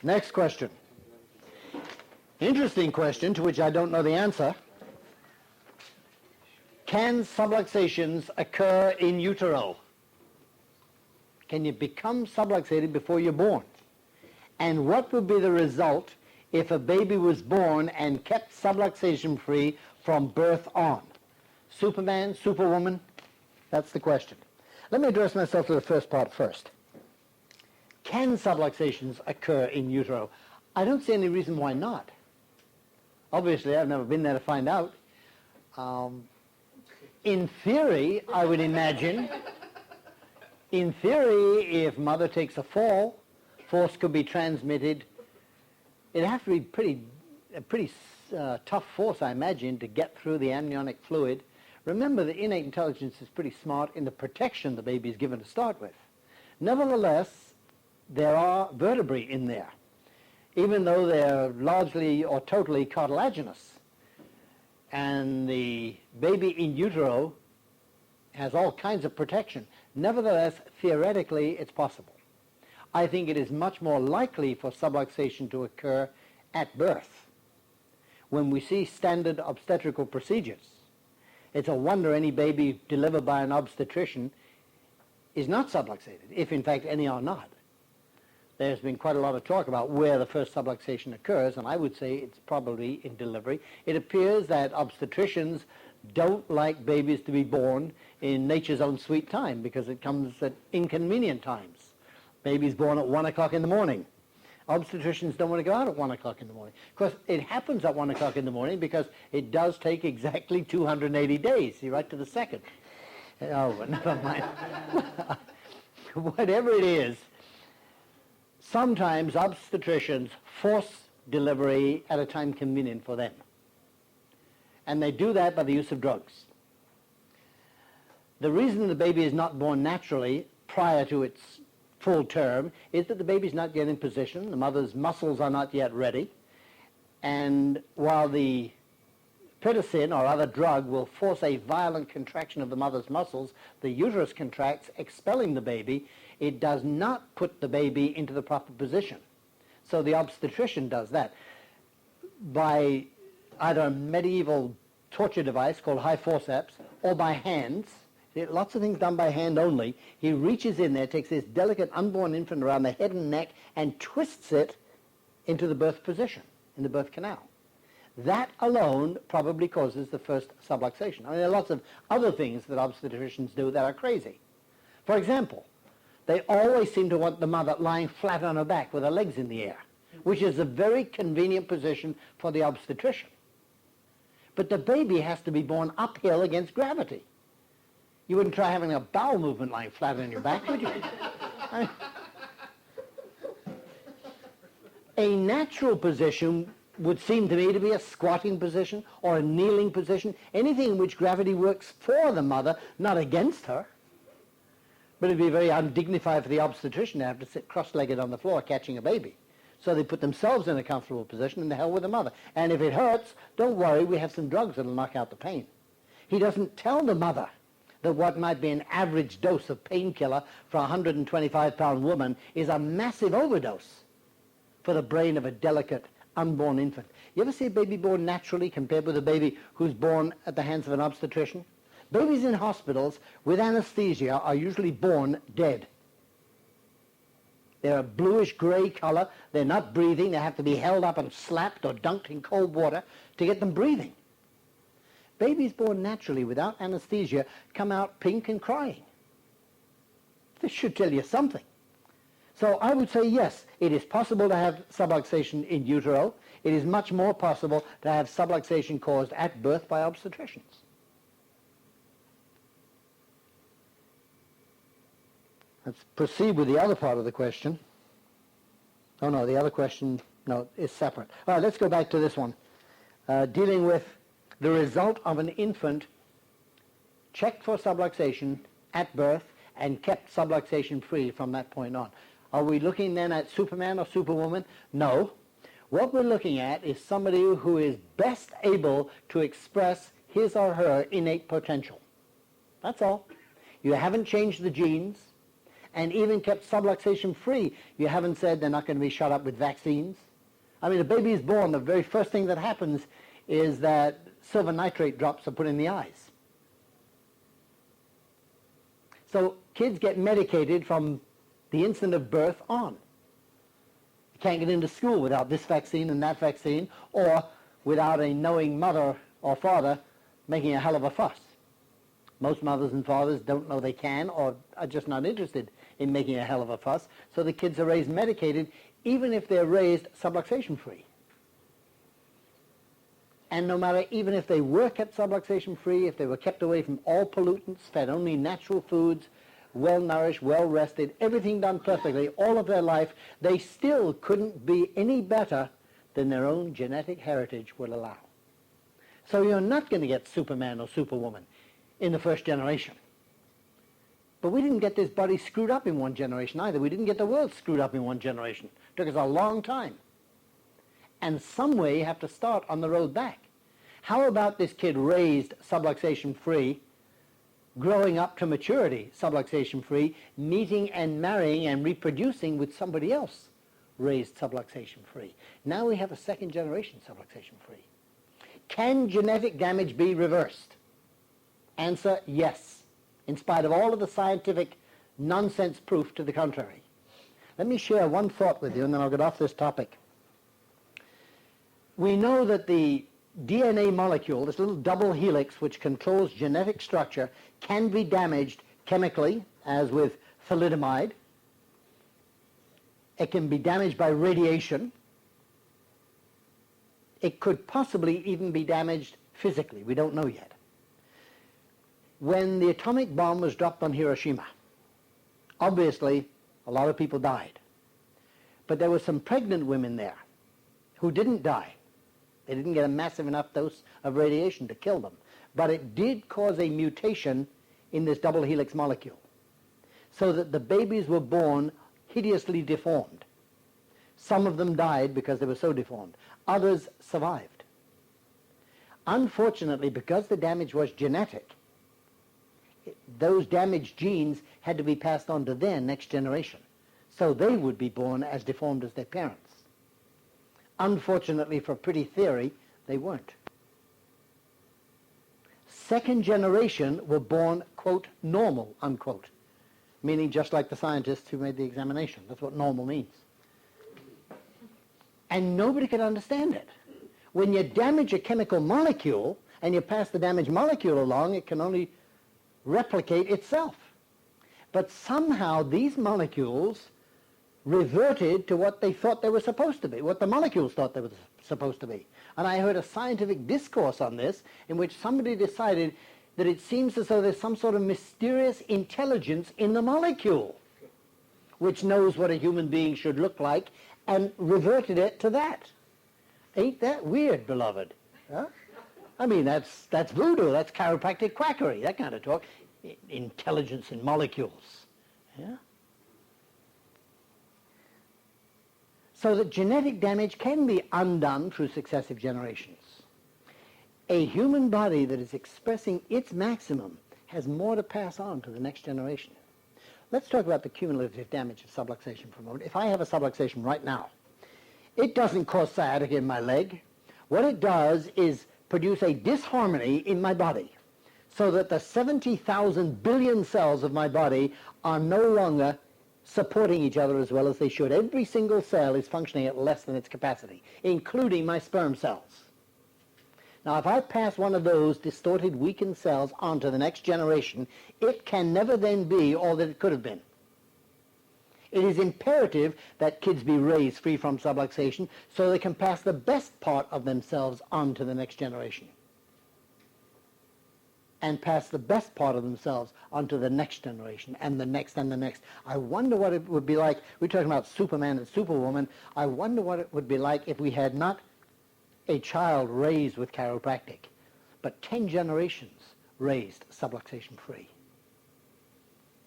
Next question. Interesting question to which I don't know the answer. Can subluxations occur in utero? Can you become subluxated before you're born? And what would be the result if a baby was born and kept subluxation free from birth on? Superman, superwoman? That's the question. Let me address myself to the first part first. Can subluxations occur in utero? I don't see any reason why not. Obviously, I've never been there to find out. In theory, I would imagine, in theory, if mother takes a fall, force could be transmitted. It'd have to be a pretty tough force, I imagine, to get through the amniotic fluid. Remember, the innate intelligence is pretty smart in the protection the baby is given to start with. Nevertheless, there are vertebrae in there, even though they're largely or totally cartilaginous. And the baby in utero has all kinds of protection. Nevertheless, theoretically, it's possible. I think it is much more likely for subluxation to occur at birth. When we see standard obstetrical procedures, it's a wonder any baby delivered by an obstetrician is not subluxated, if in fact any are not. There's been quite a lot of talk about where the first subluxation occurs, and I would say it's probably in delivery. It appears that obstetricians don't like babies to be born in nature's own sweet time because it comes at inconvenient times. Baby's born at 1 o'clock in the morning. Obstetricians don't want to go out at 1 o'clock in the morning. Of course, it happens at 1 o'clock in the morning because it does take exactly 280 days, see, right to the second. Oh, but never mind. Whatever it is, sometimes obstetricians force delivery at a time convenient for them. And they do that by the use of drugs. The reason the baby is not born naturally prior to its full term is that the baby's not yet in position, the mother's muscles are not yet ready, and while the pitocin or other drug will force a violent contraction of the mother's muscles, the uterus contracts, expelling the baby. It does not put the baby into the proper position. So the obstetrician does that by either a medieval torture device called high forceps or by hands. Lots of things done by hand only. He reaches in there, takes this delicate unborn infant around the head and neck and twists it into the birth position, in the birth canal. That alone probably causes the first subluxation. I mean, there are lots of other things that obstetricians do that are crazy. For example, they always seem to want the mother lying flat on her back with her legs in the air, which is a very convenient position for the obstetrician. But the baby has to be born uphill against gravity. You wouldn't try having a bowel movement lying flat on your back, would you? A natural position would seem to me to be a squatting position or a kneeling position, anything in which gravity works for the mother, not against her. But it'd be very undignified for the obstetrician to have to sit cross-legged on the floor catching a baby. So they put themselves in a comfortable position and the hell with the mother. And if it hurts, don't worry, we have some drugs that'll knock out the pain. He doesn't tell the mother that what might be an average dose of painkiller for a 125-pound woman is a massive overdose for the brain of a delicate unborn infant. You ever see a baby born naturally compared with a baby who's born at the hands of an obstetrician? Babies in hospitals with anesthesia are usually born dead. They're a bluish-gray color. They're not breathing. They have to be held up and slapped or dunked in cold water to get them breathing. Babies born naturally without anesthesia come out pink and crying. This should tell you something. So I would say yes, it is possible to have subluxation in utero. It is much more possible to have subluxation caused at birth by obstetricians. Let's proceed with the other part of the question. Oh no, the other question, no, is separate. All right, let's go back to this one. Dealing with the result of an infant checked for subluxation at birth and kept subluxation free from that point on. Are we looking then at Superman or Superwoman? No. What we're looking at is somebody who is best able to express his or her innate potential. That's all. You haven't changed the genes, and even kept subluxation free. You haven't said they're not going to be shot up with vaccines. I mean, a baby is born, the very first thing that happens is that silver nitrate drops are put in the eyes. So kids get medicated from the instant of birth on. You can't get into school without this vaccine and that vaccine, or without a knowing mother or father making a hell of a fuss. Most mothers and fathers don't know they can, or are just not interested in making a hell of a fuss, so the kids are raised medicated even if they're raised subluxation free. And no matter, even if they were kept subluxation free, if they were kept away from all pollutants, fed only natural foods, well nourished, well rested, everything done perfectly all of their life, they still couldn't be any better than their own genetic heritage would allow. So you're not going to get Superman or Superwoman in the first generation. But we didn't get this body screwed up in one generation either. We didn't get the world screwed up in one generation. It took us a long time. And some way you have to start on the road back. How about this kid raised subluxation free, growing up to maturity subluxation free, meeting and marrying and reproducing with somebody else raised subluxation free? Now we have a second generation subluxation free. Can genetic damage be reversed? Answer, yes, in spite of all of the scientific nonsense proof to the contrary. Let me share one thought with you, and then I'll get off this topic. We know that the DNA molecule, this little double helix which controls genetic structure, can be damaged chemically, as with thalidomide. It can be damaged by radiation. It could possibly even be damaged physically. We don't know yet. When the atomic bomb was dropped on Hiroshima, obviously a lot of people died. But there were some pregnant women there who didn't die. They didn't get a massive enough dose of radiation to kill them. But it did cause a mutation in this double helix molecule, so that the babies were born hideously deformed. Some of them died because they were so deformed. Others survived. Unfortunately, because the damage was genetic, those damaged genes had to be passed on to their next generation, so they would be born as deformed as their parents. Unfortunately, for pretty theory, they weren't. Second generation were born, quote, normal, unquote, meaning just like the scientists who made the examination. That's what normal means. And nobody could understand it. When you damage a chemical molecule and you pass the damaged molecule along, it can only replicate itself. But somehow these molecules reverted to what they thought they were supposed to be, what the molecules thought they were supposed to be. And I heard a scientific discourse on this in which somebody decided that it seems as though there's some sort of mysterious intelligence in the molecule which knows what a human being should look like, and reverted it to that. Ain't that weird, beloved? Huh? I mean, that's voodoo, that's chiropractic quackery, that kind of talk. Intelligence in molecules. Yeah? So that genetic damage can be undone through successive generations. A human body that is expressing its maximum has more to pass on to the next generation. Let's talk about the cumulative damage of subluxation for a moment. If I have a subluxation right now, it doesn't cause sciatica in my leg. What it does is produce a disharmony in my body, so that the 70,000 billion cells of my body are no longer supporting each other as well as they should. Every single cell is functioning at less than its capacity, including my sperm cells. Now, if I pass one of those distorted, weakened cells on to the next generation, it can never then be all that it could have been. It is imperative that kids be raised free from subluxation so they can pass the best part of themselves on to the next generation, and pass the best part of themselves onto the next generation, and the next, and the next. I wonder what it would be like. We're talking about Superman and Superwoman. I wonder what it would be like if we had not a child raised with chiropractic, but 10 generations raised subluxation free.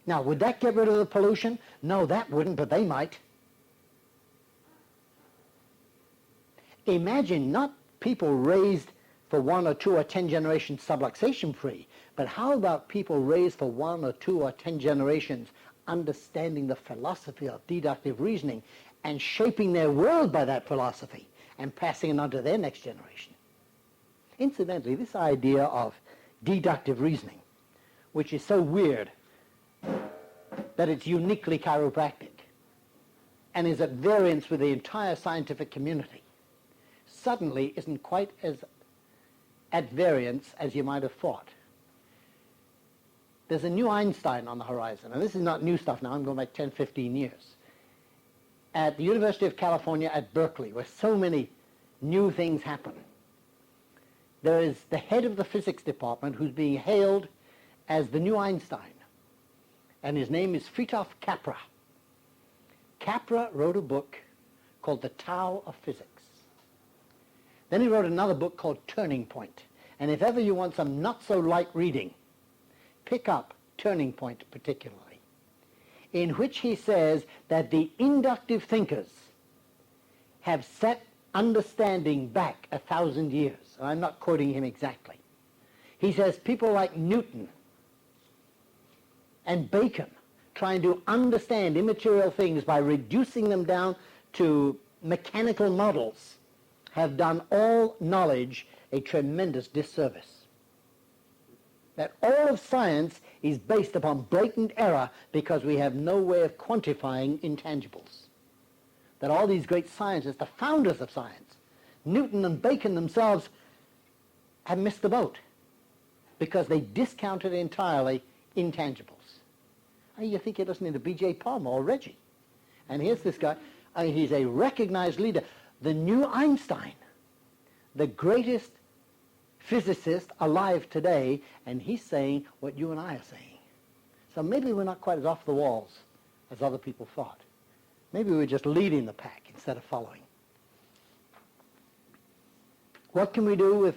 Now, would that get rid of the pollution? No, that wouldn't, but they might. Imagine not people raised for 1 or 2 or 10 generations subluxation free, but how about people raised for 1 or 2 or 10 generations understanding the philosophy of deductive reasoning and shaping their world by that philosophy and passing it on to their next generation. Incidentally, this idea of deductive reasoning, which is so weird that it's uniquely chiropractic and is at variance with the entire scientific community, suddenly isn't quite as at variance as you might have thought. There's a new Einstein on the horizon, and this is not new stuff now, I'm going back 10, 15 years. At the University of California at Berkeley, where so many new things happen, there is the head of the physics department who's being hailed as the new Einstein, and his name is Fritjof Capra. Capra wrote a book called The Tao of Physics. Then he wrote another book called Turning Point, and if ever you want some not-so-light reading, pick up Turning Point particularly, in which he says that the inductive thinkers have set understanding back 1,000 years. And I'm not quoting him exactly. He says people like Newton and Bacon trying to understand immaterial things by reducing them down to mechanical models have done all knowledge a tremendous disservice. That all of science is based upon blatant error because we have no way of quantifying intangibles. That all these great scientists, the founders of science, Newton and Bacon themselves, have missed the boat because they discounted entirely intangibles. You think you're listening to B.J. Palmer or Reggie. And here's this guy, he's a recognized leader. The new Einstein, the greatest physicist alive today, and he's saying what you and I are saying. So maybe we're not quite as off the walls as other people thought. Maybe we're just leading the pack instead of following. What can we do with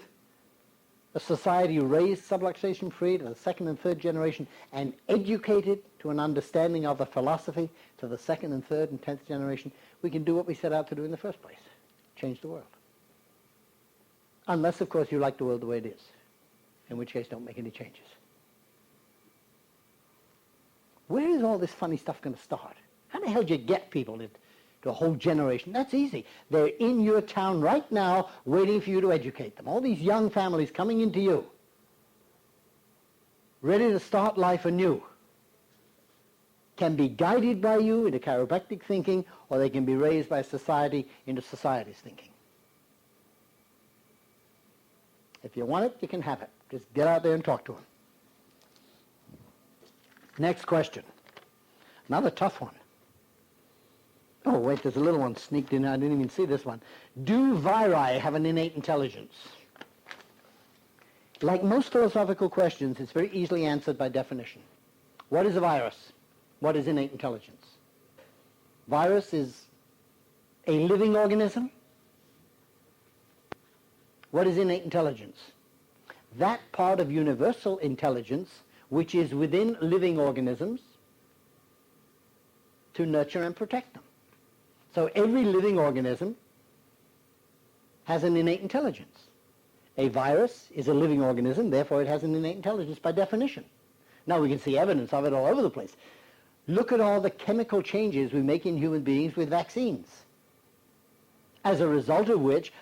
a society raised subluxation free to the second and third generation and educated to an understanding of the philosophy to the second and third and 10th generation? We can do what we set out to do in the first place, change the world. Unless, of course, you like the world the way it is, in which case don't make any changes. Where is all this funny stuff going to start? How the hell do you get people to a whole generation? That's easy. They're in your town right now waiting for you to educate them. All these young families coming into you, ready to start life anew, can be guided by you into chiropractic thinking, or they can be raised by society into society's thinking. If you want it, you can have it. Just get out there and talk to them. Next question. Another tough one. Oh, wait, there's a little one sneaked in. I didn't even see this one. Do viri have an innate intelligence? Like most philosophical questions, it's very easily answered by definition. What is a virus? What is innate intelligence? Virus is a living organism. What is innate intelligence? That part of universal intelligence which is within living organisms to nurture and protect them. So every living organism has an innate intelligence. A virus is a living organism, therefore it has an innate intelligence by definition. Now we can see evidence of it all over the place. Look at all the chemical changes we make in human beings with vaccines, as a result of which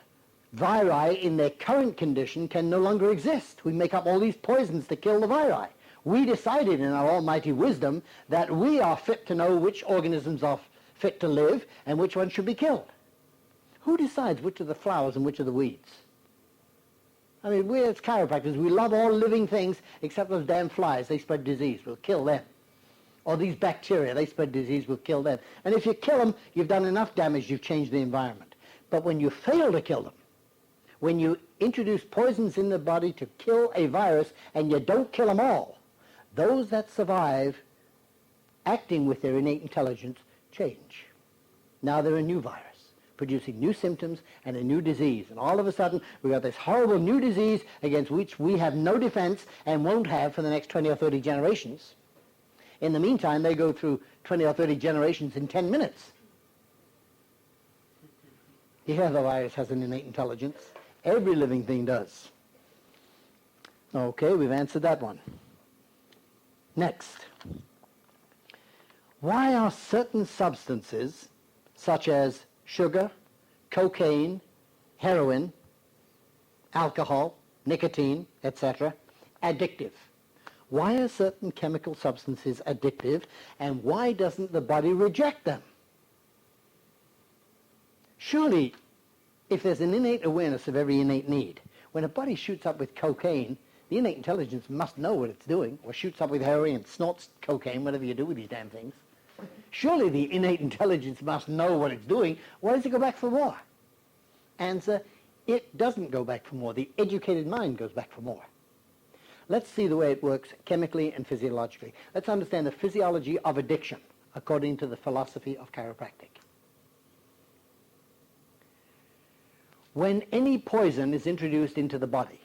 viri in their current condition can no longer exist. We make up all these poisons to kill the viri. We decided in our almighty wisdom that we are fit to know which organisms are fit to live and which ones should be killed. Who decides which are the flowers and which are the weeds? I mean, we as chiropractors, we love all living things except those damn flies. They spread disease. We'll kill them. Or these bacteria, they spread disease. We'll kill them. And if you kill them, you've done enough damage. You've changed the environment. But when you fail to kill them, when you introduce poisons in the body to kill a virus and you don't kill them all, those that survive, acting with their innate intelligence, change. Now they're a new virus, producing new symptoms and a new disease. And all of a sudden, we've got this horrible new disease against which we have no defense and won't have for the next 20 or 30 generations. In the meantime, they go through 20 or 30 generations in 10 minutes. Yeah, the virus has an innate intelligence. Every living thing does. Okay, we've answered that one. Next. Why are certain substances, such as sugar, cocaine, heroin, alcohol, nicotine, etc., addictive? Why are certain chemical substances addictive, and why doesn't the body reject them? Surely, if there's an innate awareness of every innate need, when a body shoots up with cocaine, the innate intelligence must know what it's doing, or shoots up with heroin and snorts cocaine, whatever you do with these damn things. Surely the innate intelligence must know what it's doing. Why does it go back for more? Answer, it doesn't go back for more. The educated mind goes back for more. Let's see the way it works chemically and physiologically. Let's understand the physiology of addiction according to the philosophy of chiropractic. When any poison is introduced into the body,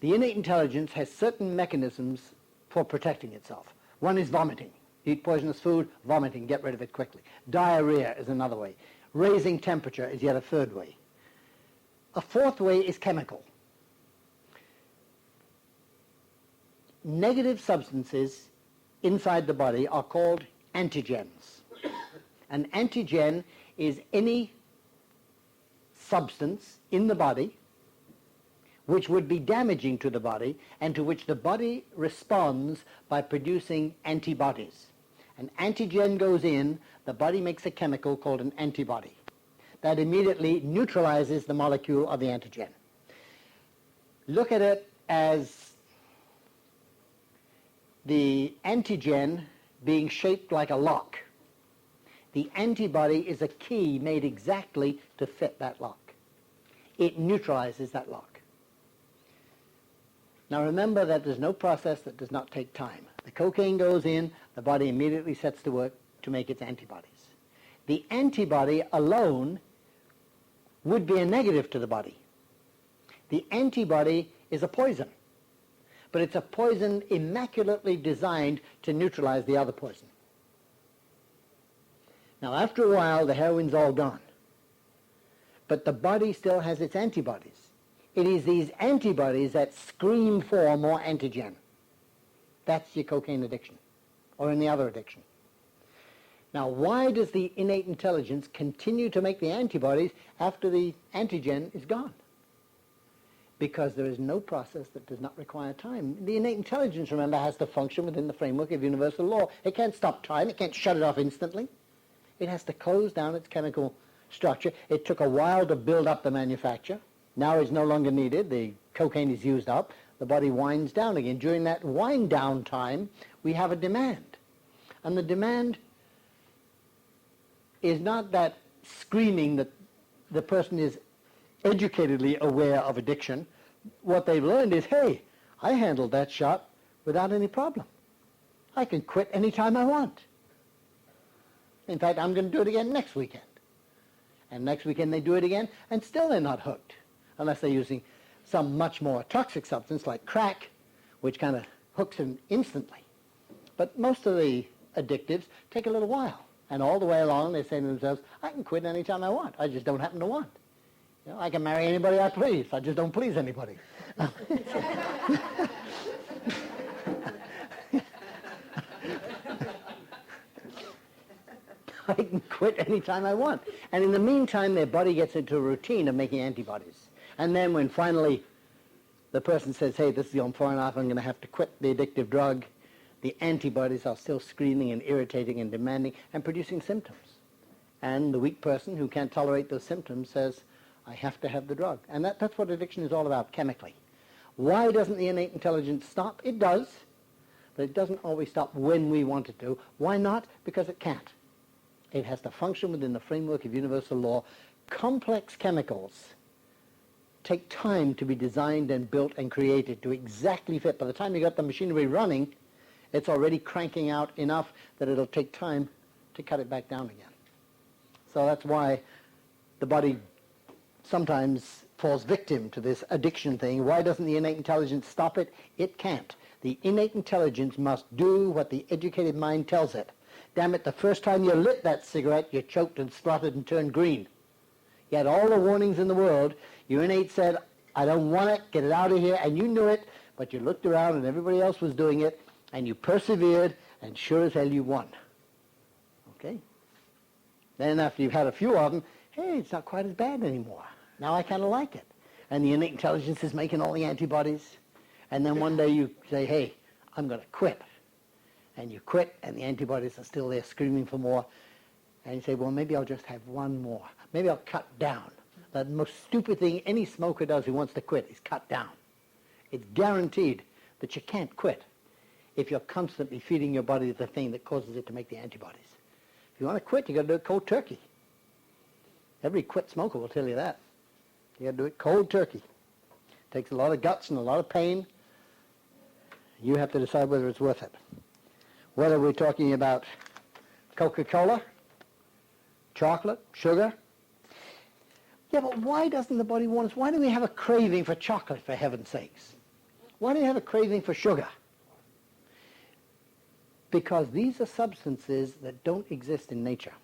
the innate intelligence has certain mechanisms for protecting itself. One is vomiting. Eat poisonous food, vomiting, get rid of it quickly. Diarrhea is another way. Raising temperature is yet a third way. A fourth way is chemical. Negative substances inside the body are called antigens. An antigen is any substance in the body which would be damaging to the body and to which the body responds by producing antibodies. An antigen goes in, the body makes a chemical called an antibody that immediately neutralizes the molecule of the antigen. Look at it as the antigen being shaped like a lock. The antibody is a key made exactly to fit that lock. It neutralizes that lock. Now remember that there's no process that does not take time. The cocaine goes in, the body immediately sets to work to make its antibodies. The antibody alone would be a negative to the body. The antibody is a poison, but it's a poison immaculately designed to neutralize the other poison. Now after a while the heroin's all gone, but the body still has its antibodies. It is these antibodies that scream for more antigen. That's your cocaine addiction, or any other addiction. Now, why does the innate intelligence continue to make the antibodies after the antigen is gone? Because there is no process that does not require time. The innate intelligence, remember, has to function within the framework of universal law. It can't stop time. It can't shut it off instantly. It has to close down its chemical structure. It took a while to build up the manufacture. Now it's no longer needed. The cocaine is used up. The body winds down again. During that wind down time, we have a demand. And the demand is not that screaming that the person is educatedly aware of addiction. What they've learned is, hey, I handled that shot without any problem. I can quit any time I want. In fact, I'm going to do it again next weekend. And next weekend they do it again, and still they're not hooked, unless they're using some much more toxic substance like crack, which kind of hooks them instantly. But most of the addictives take a little while. And all the way along, they say to themselves, I can quit any time I want. I just don't happen to want. You know, I can marry anybody I please. I just don't please anybody. I can quit any time I want. And in the meantime, their body gets into a routine of making antibodies. And then when finally the person says, hey, this is on far enough, I'm going to have to quit the addictive drug, the antibodies are still screaming and irritating and demanding and producing symptoms. And the weak person who can't tolerate those symptoms says, I have to have the drug. And that's what addiction is all about chemically. Why doesn't the innate intelligence stop? It does, but it doesn't always stop when we want it to. Why not? Because it can't. It has to function within the framework of universal law. Complex chemicals take time to be designed and built and created to exactly fit. By the time you got the machinery running, it's already cranking out enough that it'll take time to cut it back down again. So that's why the body sometimes falls victim to this addiction thing. Why doesn't the innate intelligence stop it? It can't. The innate intelligence must do what the educated mind tells it. Damn it, the first time you lit that cigarette, you choked and spluttered and turned green. You had all the warnings in the world. Your innate said, I don't want it, get it out of here, and you knew it, but you looked around and everybody else was doing it, and you persevered, and sure as hell you won. Okay. Then after you've had a few of them, hey, it's not quite as bad anymore. Now I kind of like it. And the innate intelligence is making all the antibodies. And then one day you say, hey, I'm going to quit. And you quit, and the antibodies are still there screaming for more. And you say, well, maybe I'll just have one more. Maybe I'll cut down. The most stupid thing any smoker does who wants to quit is cut down. It's guaranteed that you can't quit if you're constantly feeding your body the thing that causes it to make the antibodies. If you want to quit, you've got to do it cold turkey. Every quit smoker will tell you that. You got to do it cold turkey. It takes a lot of guts and a lot of pain. You have to decide whether it's worth it. Whether we're talking about Coca-Cola, chocolate, sugar. Yeah, but why doesn't the body want us? Why do we have a craving for chocolate, for heaven's sakes? Why do we have a craving for sugar? Because these are substances that don't exist in nature.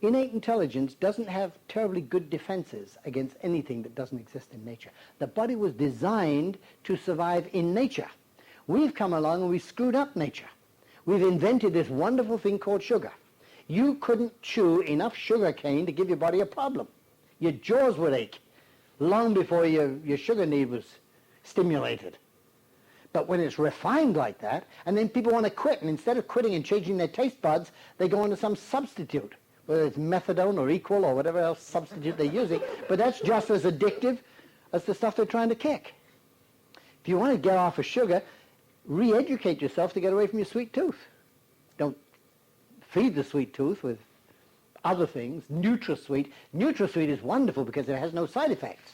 Innate intelligence doesn't have terribly good defenses against anything that doesn't exist in nature. The body was designed to survive in nature. We've come along and we've screwed up nature. We've invented this wonderful thing called sugar. You couldn't chew enough sugar cane to give your body a problem. Your jaws would ache long before your sugar need was stimulated. But when it's refined like that, and then people want to quit, and instead of quitting and changing their taste buds, they go into some substitute, whether it's methadone or equal or whatever else substitute they're using, but that's just as addictive as the stuff they're trying to kick. If you want to get off of sugar, re-educate yourself to get away from your sweet tooth. Don't feed the sweet tooth with other things. NutraSweet. NutraSweet is wonderful because it has no side effects,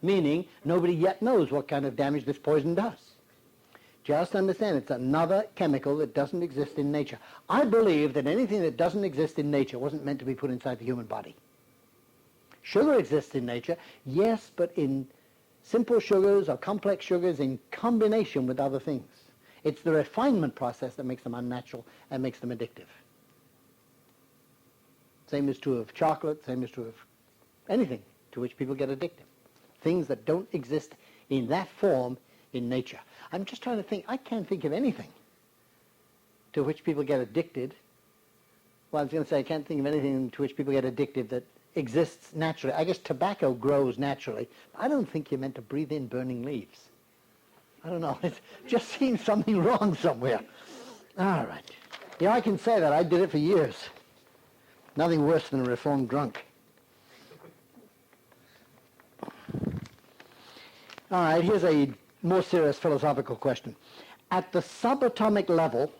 meaning nobody yet knows what kind of damage this poison does. Just understand it's another chemical that doesn't exist in nature. I believe that anything that doesn't exist in nature wasn't meant to be put inside the human body. Sugar exists in nature, yes, but in simple sugars or complex sugars in combination with other things. It's the refinement process that makes them unnatural and makes them addictive. Same is true of chocolate, same is true of anything to which people get addicted. Things that don't exist in that form in nature. I'm just trying to think, I can't think of anything to which people get addicted. Well, I was going to say I can't think of anything to which people get addicted that exists naturally. I guess tobacco grows naturally. I don't think you're meant to breathe in burning leaves. I don't know. It just seems something wrong somewhere. All right. Yeah, I can say that. I did it for years. Nothing worse than a reformed drunk. All right, here's a more serious philosophical question. At the subatomic level,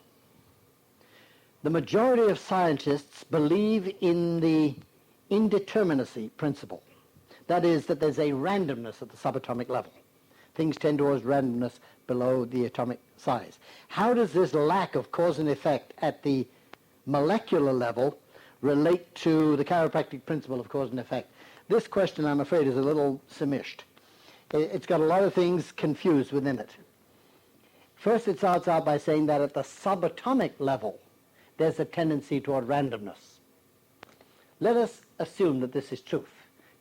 the majority of scientists believe in the indeterminacy principle. That is, that there's a randomness at the subatomic level. Things tend towards randomness below the atomic size. How does this lack of cause and effect at the molecular level relate to the chiropractic principle of cause and effect? This question, I'm afraid, is a little samished. It's got a lot of things confused within it. First, it starts out by saying that at the subatomic level, there's a tendency toward randomness. Let us assume that this is truth,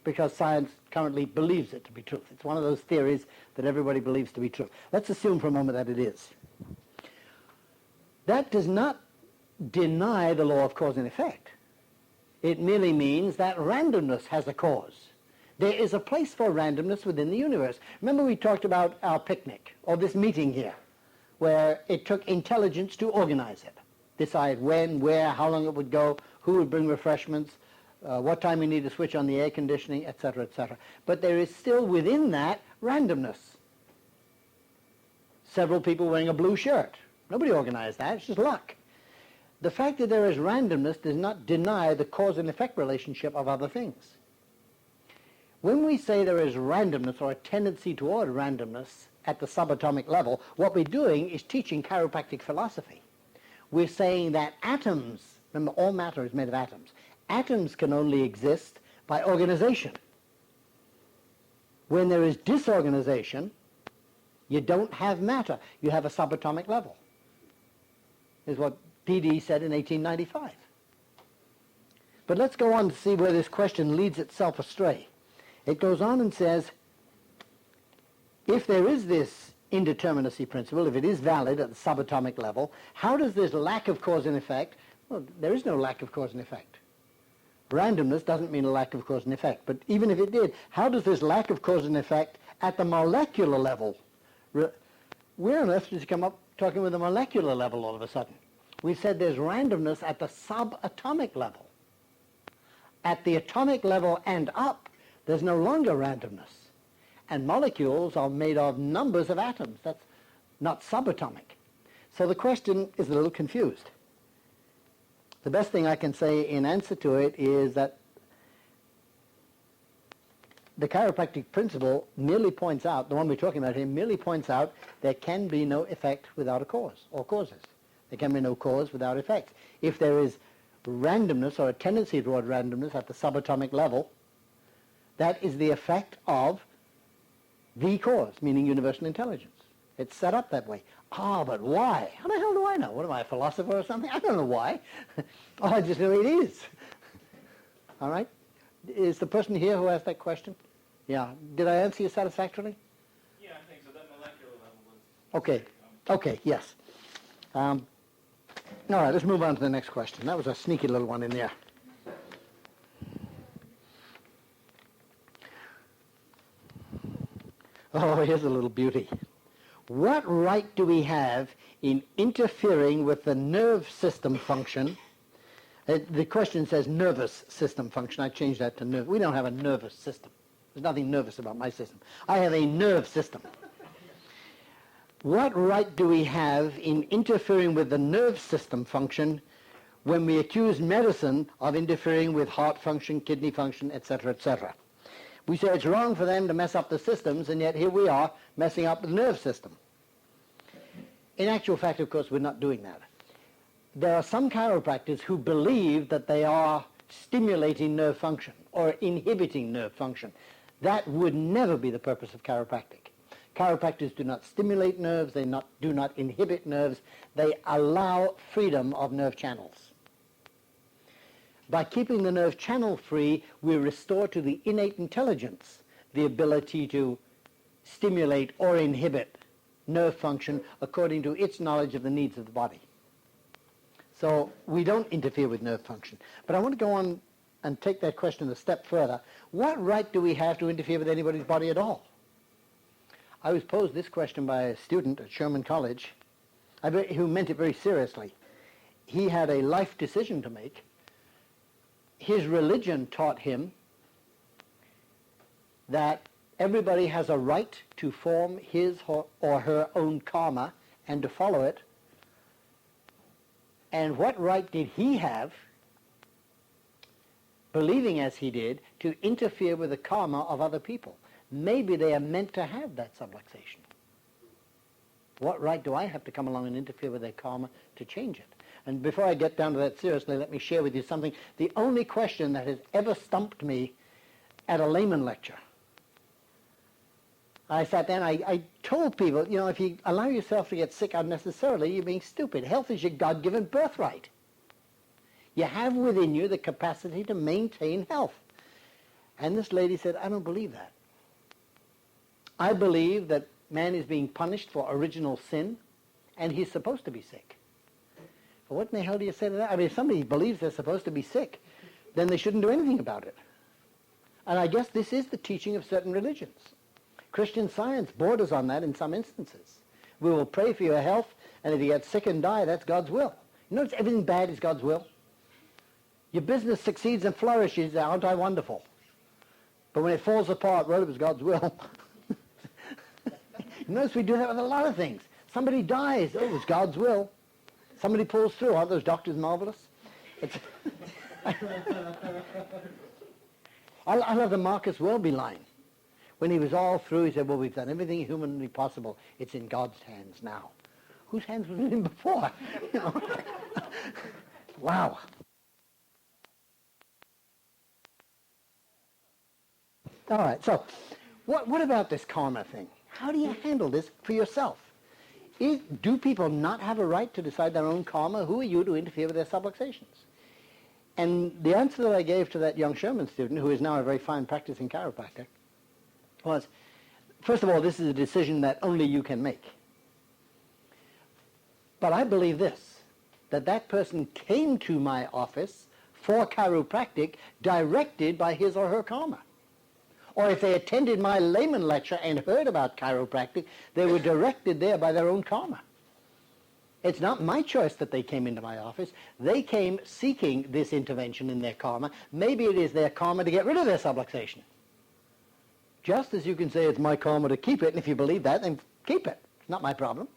because science currently believes it to be truth. It's one of those theories that everybody believes to be true. Let's assume for a moment that it is. That does not deny the law of cause and effect. It merely means that randomness has a cause. There is a place for randomness within the universe. Remember we talked about our picnic, or this meeting here, where it took intelligence to organize it. Decide when, where, how long it would go, who would bring refreshments, what time we need to switch on the air conditioning, etc., etc. But there is still within that randomness. Several people wearing a blue shirt. Nobody organized that, it's just luck. The fact that there is randomness does not deny the cause and effect relationship of other things. When we say there is randomness or a tendency toward randomness at the subatomic level, what we're doing is teaching chiropractic philosophy. We're saying that atoms, remember all matter is made of atoms, atoms can only exist by organization. When there is disorganization, you don't have matter, you have a subatomic level. Is what PD said in 1895. But let's go on to see where this question leads itself astray. It goes on and says, if there is this indeterminacy principle, if it is valid at the subatomic level, how does this lack of cause and effect Well, there is no lack of cause and effect. Randomness doesn't mean a lack of cause and effect. But even if it did, how does this lack of cause and effect at the molecular level? Where on earth did you come up talking with the molecular level all of a sudden? We said there's randomness at the subatomic level. At the atomic level and up, there's no longer randomness. And molecules are made of numbers of atoms. That's not subatomic. So the question is a little confused. The best thing I can say in answer to it is that the chiropractic principle merely points out, the one we're talking about here, merely points out there can be no effect without a cause, or causes. There can be no cause without effect. If there is randomness or a tendency toward randomness at the subatomic level, that is the effect of the cause, meaning universal intelligence. It's set up that way. Ah, but why? How the hell do I know? What am I, a philosopher or something? I don't know why. Oh, I just know it is. All right? Is the person here who asked that question? Yeah. Did I answer you satisfactorily? Yeah, I think so. That molecular level was... Okay. Okay, yes. All right, let's move on to the next question. That was a sneaky little one in there. Oh, here's a little beauty. What right do we have in interfering with the nerve system function? The question says nervous system function. I changed that to nerve. We don't have a nervous system. There's nothing nervous about my system. I have a nerve system. What right do we have in interfering with the nerve system function when we accuse medicine of interfering with heart function, kidney function, etc., etc.? We say it's wrong for them to mess up the systems, and yet here we are messing up the nerve system. In actual fact, of course, we're not doing that. There are some chiropractors who believe that they are stimulating nerve function or inhibiting nerve function. That would never be the purpose of chiropractic. Chiropractors do not stimulate nerves, they do not inhibit nerves, they allow freedom of nerve channels. By keeping the nerve channel free, we restore to the innate intelligence the ability to stimulate or inhibit nerve function according to its knowledge of the needs of the body. So we don't interfere with nerve function. But I want to go on and take that question a step further. What right do we have to interfere with anybody's body at all? I was posed this question by a student at Sherman College who meant it very seriously. He had a life decision to make. His religion taught him that everybody has a right to form his or her own karma and to follow it. And what right did he have, believing as he did, to interfere with the karma of other people? Maybe they are meant to have that subluxation. What right do I have to come along and interfere with their karma to change it? And before I get down to that seriously, let me share with you something. The only question that has ever stumped me at a layman lecture. I sat down, I told people, you know, if you allow yourself to get sick unnecessarily, you're being stupid. Health is your God-given birthright. You have within you the capacity to maintain health. And this lady said, I don't believe that. I believe that man is being punished for original sin, and he's supposed to be sick. Well, what in the hell do you say to that? I mean, if somebody believes they're supposed to be sick, then they shouldn't do anything about it. And I guess this is the teaching of certain religions. Christian Science borders on that in some instances. We will pray for your health, and if you get sick and die, that's God's will. You notice everything bad is God's will? Your business succeeds and flourishes, aren't I wonderful? But when it falls apart, well, it was God's will. You notice we do that with a lot of things. Somebody dies, oh, it was God's will. Somebody pulls through, aren't those doctors marvelous? I love the Marcus Welby line. When he was all through, he said, well, we've done everything humanly possible. It's in God's hands now. Whose hands was it in before? You know? Wow. All right, so what about this karma thing? How do you handle this for yourself? Do people not have a right to decide their own karma? Who are you to interfere with their subluxations? And the answer that I gave to that young Sherman student, who is now a very fine practicing chiropractor, was, first of all, this is a decision that only you can make. But I believe this, that that person came to my office for chiropractic directed by his or her karma. Or if they attended my layman lecture and heard about chiropractic, they were directed there by their own karma. It's not my choice that they came into my office. They came seeking this intervention in their karma. Maybe it is their karma to get rid of their subluxation. Just as you can say it's my karma to keep it, and if you believe that, then keep it. It's not my problem.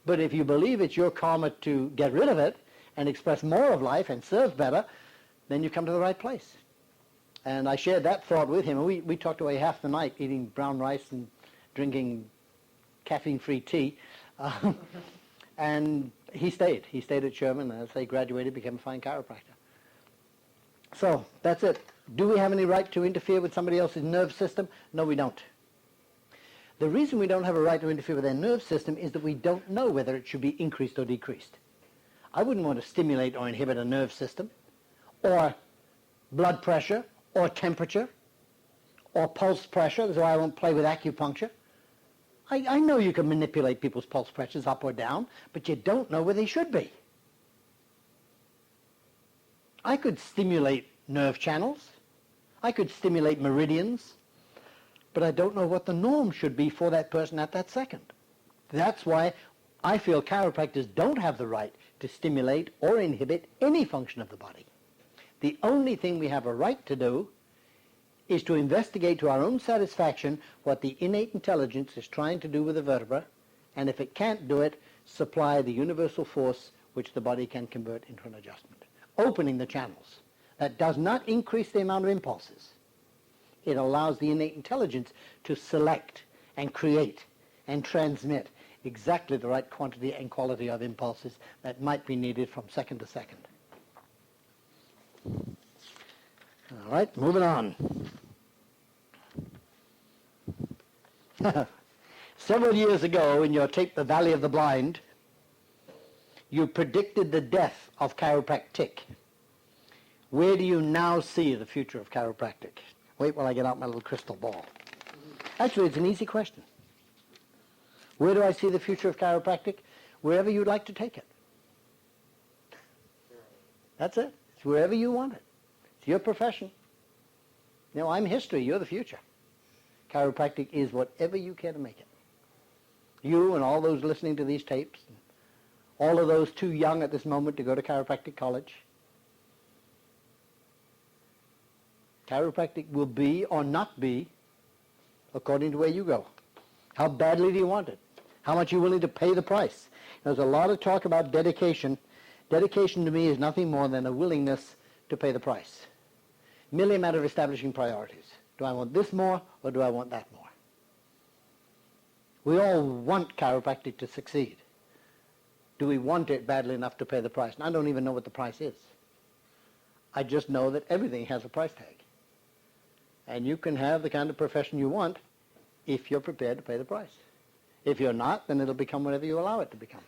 But if you believe it's your karma to get rid of it and express more of life and serve better, then you come to the right place. And I shared that thought with him. And we talked away half the night eating brown rice and drinking caffeine-free tea. And he stayed. He stayed at Sherman, and as they graduated, became a fine chiropractor. So that's it. Do we have any right to interfere with somebody else's nerve system? No, we don't. The reason we don't have a right to interfere with their nerve system is that we don't know whether it should be increased or decreased. I wouldn't want to stimulate or inhibit a nerve system, or blood pressure, or temperature, or pulse pressure, so I won't play with acupuncture. I know you can manipulate people's pulse pressures up or down, but you don't know where they should be. I could stimulate nerve channels. I could stimulate meridians, but I don't know what the norm should be for that person at that second. That's why I feel chiropractors don't have the right to stimulate or inhibit any function of the body. The only thing we have a right to do is to investigate to our own satisfaction what the innate intelligence is trying to do with the vertebra, and if it can't do it, supply the universal force which the body can convert into an adjustment, opening the channels. That does not increase the amount of impulses. It allows the innate intelligence to select and create and transmit exactly the right quantity and quality of impulses that might be needed from second to second. All right, moving on. Several years ago, in your tape, The Valley of the Blind, you predicted the death of chiropractic. Where do you now see the future of chiropractic? Wait while I get out my little crystal ball. Actually, it's an easy question. Where do I see the future of chiropractic? Wherever you'd like to take it. That's it. It's wherever you want it. It's your profession. You know, I'm history. You're the future. Chiropractic is whatever you care to make it. You and all those listening to these tapes, and all of those too young at this moment to go to chiropractic college. Chiropractic will be or not be according to where you go. How badly do you want it? How much are you willing to pay the price? There's a lot of talk about dedication. Dedication to me is nothing more than a willingness to pay the price. Merely a matter of establishing priorities. Do I want this more or do I want that more? We all want chiropractic to succeed. Do we want it badly enough to pay the price? And I don't even know what the price is. I just know that everything has a price tag. And you can have the kind of profession you want if you're prepared to pay the price. If you're not, then it'll become whatever you allow it to become.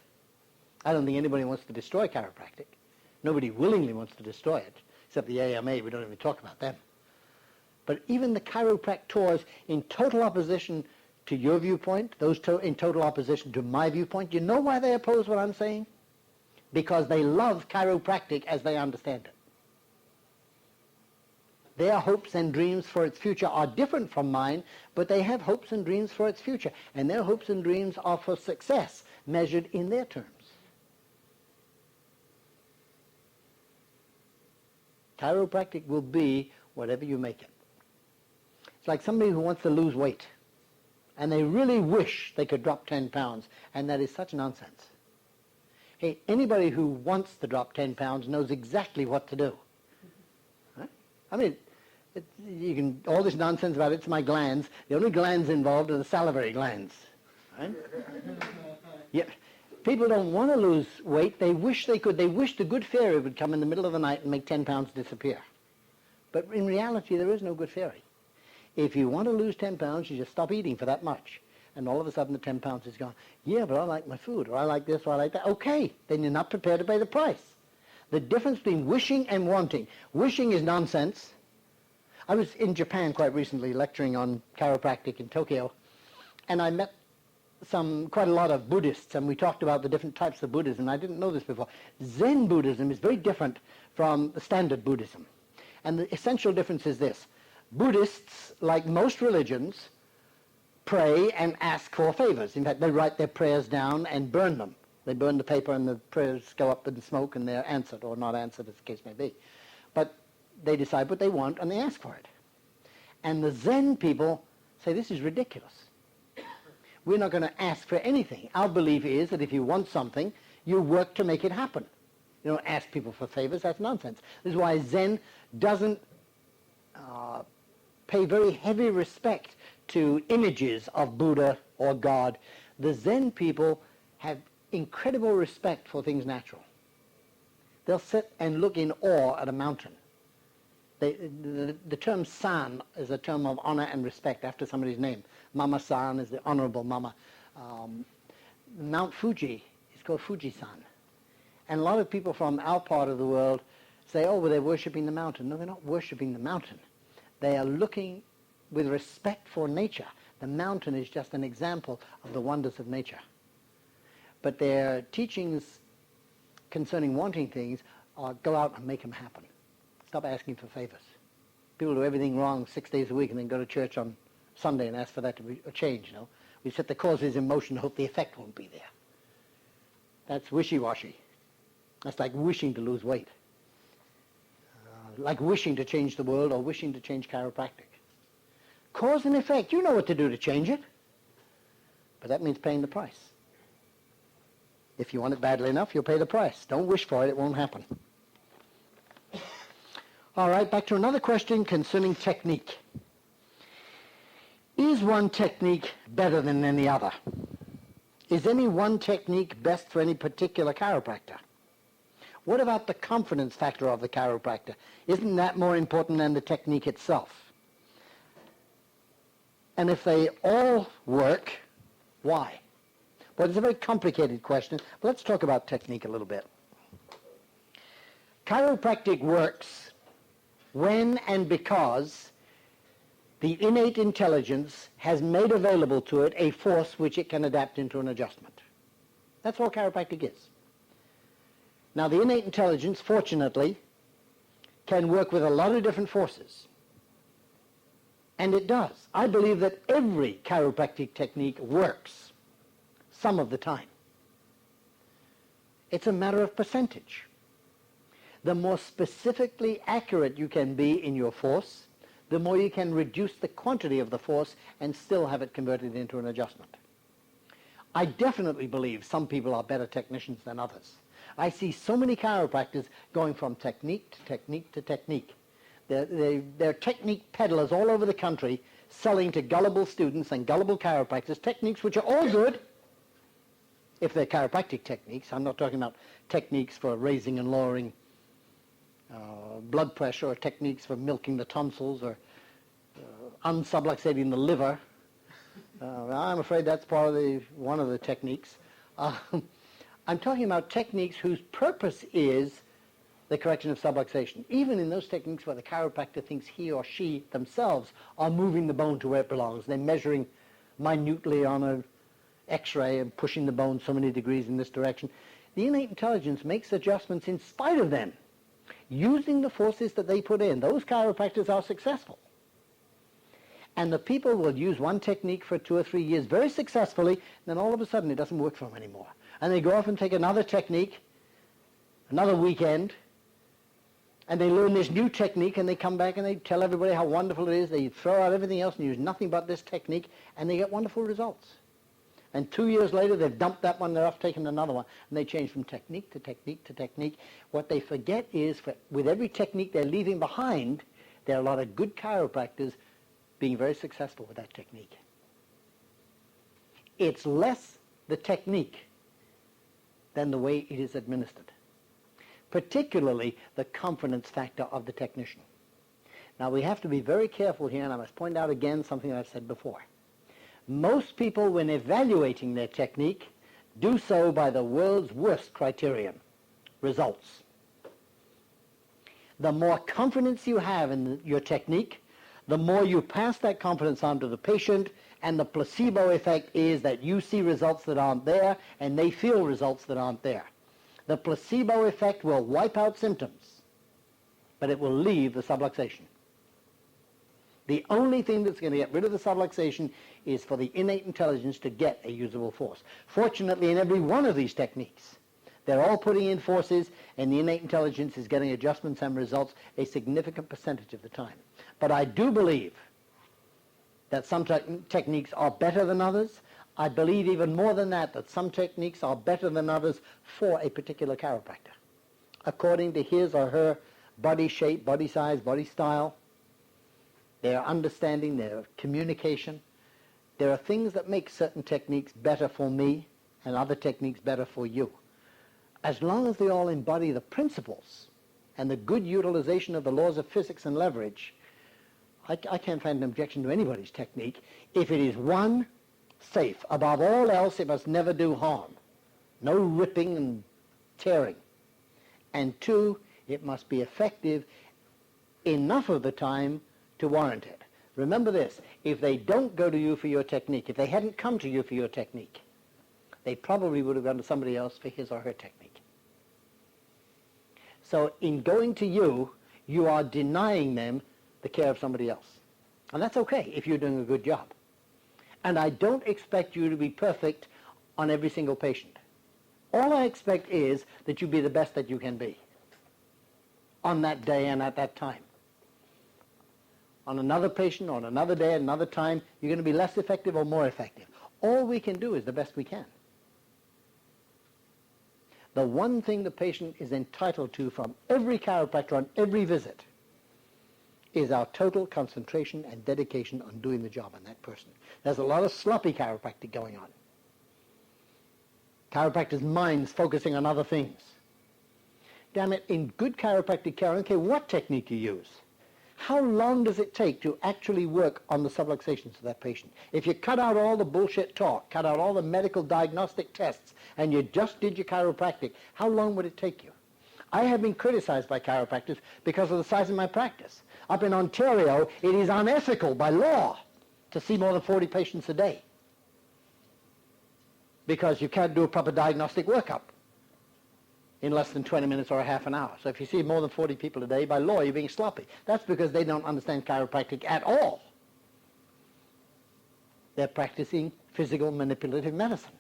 I don't think anybody wants to destroy chiropractic. Nobody willingly wants to destroy it, except the AMA. We don't even talk about them. But even the chiropractors, in total opposition to your viewpoint, those in total opposition to my viewpoint, you know why they oppose what I'm saying? Because they love chiropractic as they understand it. Their hopes and dreams for its future are different from mine, but they have hopes and dreams for its future. And their hopes and dreams are for success, measured in their terms. Chiropractic will be whatever you make it. It's like somebody who wants to lose weight, and they really wish they could drop 10 pounds, and that is such nonsense. Hey, anybody who wants to drop 10 pounds knows exactly what to do. Right? I mean, you can, all this nonsense about it's my glands. The only glands involved are the salivary glands. Right? Yeah. People don't want to lose weight. They wish they could. They wish the good fairy would come in the middle of the night and make 10 pounds disappear. But in reality, there is no good fairy. If you want to lose 10 pounds, you just stop eating for that much. And all of a sudden, the 10 pounds is gone. Yeah, but I like my food, or I like this, or I like that. Okay, then you're not prepared to pay the price. The difference between wishing and wanting. Wishing is nonsense. I was in Japan quite recently lecturing on chiropractic in Tokyo, and I met quite a lot of Buddhists, and we talked about the different types of Buddhism. I didn't know this before. Zen Buddhism is very different from the standard Buddhism. And the essential difference is this. Buddhists, like most religions, pray and ask for favors. In fact, they write their prayers down and burn them. They burn the paper and the prayers go up in the smoke and they're answered or not answered, as the case may be. But they decide what they want and they ask for it. And the Zen people say, this is ridiculous. We're not going to ask for anything. Our belief is that if you want something, you work to make it happen. You don't ask people for favors. That's nonsense. This is why Zen doesn't pay very heavy respect to images of Buddha or God. The Zen people have incredible respect for things natural. They'll sit and look in awe at a mountain. The term san is a term of honor and respect after somebody's name. Mama-san is the honorable Mama. Mount Fuji is called Fuji-san. And a lot of people from our part of the world say, oh, well, they're worshipping the mountain. No, they're not worshipping the mountain. They are looking with respect for nature. The mountain is just an example of the wonders of nature. But their teachings concerning wanting things are go out and make them happen. Stop asking for favors. People do everything wrong 6 days a week and then go to church on Sunday and ask for that to be a change. You know? We set the causes in motion and hope the effect won't be there. That's wishy-washy. That's like wishing to lose weight. Like wishing to change the world or wishing to change chiropractic. Cause and effect. You know what to do to change it. But that means paying the price. If you want it badly enough, you'll pay the price. Don't wish for it. It won't happen. All right, back to another question concerning technique. Is one technique better than any other? Is any one technique best for any particular chiropractor? What about the confidence factor of the chiropractor? Isn't that more important than the technique itself? And if they all work, why? Well, it's a very complicated question, but let's talk about technique a little bit. Chiropractic works when and because the innate intelligence has made available to it a force which it can adapt into an adjustment. That's all chiropractic is. Now, the innate intelligence, fortunately, can work with a lot of different forces. And it does. I believe that every chiropractic technique works some of the time. It's a matter of percentage. The more specifically accurate you can be in your force, the more you can reduce the quantity of the force and still have it converted into an adjustment. I definitely believe some people are better technicians than others. I see so many chiropractors going from technique to technique to technique. They're technique peddlers all over the country selling to gullible students and gullible chiropractors techniques which are all good if they're chiropractic techniques. I'm not talking about techniques for raising and lowering blood pressure or techniques for milking the tonsils or unsubluxating the liver. I'm afraid that's part of one of the techniques. I'm talking about techniques whose purpose is the correction of subluxation. Even in those techniques where the chiropractor thinks he or she themselves are moving the bone to where it belongs. They're measuring minutely on an X-ray and pushing the bone so many degrees in this direction. The innate intelligence makes adjustments in spite of them, using the forces that they put in. Those chiropractors are successful. And the people will use one technique for 2 or 3 years very successfully, and then all of a sudden it doesn't work for them anymore. And they go off and take another technique, another weekend, and they learn this new technique, and they come back and they tell everybody how wonderful it is. They throw out everything else and use nothing but this technique, and they get wonderful results. And 2 years later, they've dumped that one, they're off taking another one, and they change from technique to technique to technique. What they forget is, with every technique they're leaving behind, there are a lot of good chiropractors being very successful with that technique. It's less the technique than the way it is administered, particularly the confidence factor of the technician. Now, we have to be very careful here, and I must point out again something I've said before. Most people, when evaluating their technique, do so by the world's worst criterion, results. The more confidence you have in your technique, the more you pass that confidence on to the patient, And the placebo effect is that you see results that aren't there, and they feel results that aren't there. The placebo effect will wipe out symptoms, but it will leave the subluxation. The only thing that's going to get rid of the subluxation is for the innate intelligence to get a usable force. Fortunately, in every one of these techniques, they're all putting in forces, and the innate intelligence is getting adjustments and results a significant percentage of the time. But I do believe that some techniques are better than others. I believe even more than that, that some techniques are better than others for a particular chiropractor, according to his or her body shape, body size, body style, their understanding, their communication. There are things that make certain techniques better for me and other techniques better for you. As long as they all embody the principles and the good utilization of the laws of physics and leverage, I can't find an objection to anybody's technique if it is, one, safe. Above all else, it must never do harm. No ripping and tearing. And two, it must be effective enough of the time to warrant it. Remember this, if they don't go to you for your technique, if they hadn't come to you for your technique, they probably would have gone to somebody else for his or her technique. So in going to you, you are denying them the care of somebody else. And that's okay if you're doing a good job. And I don't expect you to be perfect on every single patient. All I expect is that you be the best that you can be on that day and at that time. On another patient, on another day, at another time, you're going to be less effective or more effective. All we can do is the best we can. The one thing the patient is entitled to from every chiropractor on every visit is our total concentration and dedication on doing the job on that person. There's a lot of sloppy chiropractic going on. Chiropractors' minds focusing on other things. Damn it, in good chiropractic care, I don't care what technique you use, how long does it take to actually work on the subluxations of that patient? If you cut out all the bullshit talk, cut out all the medical diagnostic tests, and you just did your chiropractic, how long would it take you? I have been criticized by chiropractors because of the size of my practice. Up in Ontario, it is unethical by law to see more than 40 patients a day because you can't do a proper diagnostic workup in less than 20 minutes or a half an hour. So if you see more than 40 people a day, by law, you're being sloppy. That's because they don't understand chiropractic at all. They're practicing physical manipulative medicine.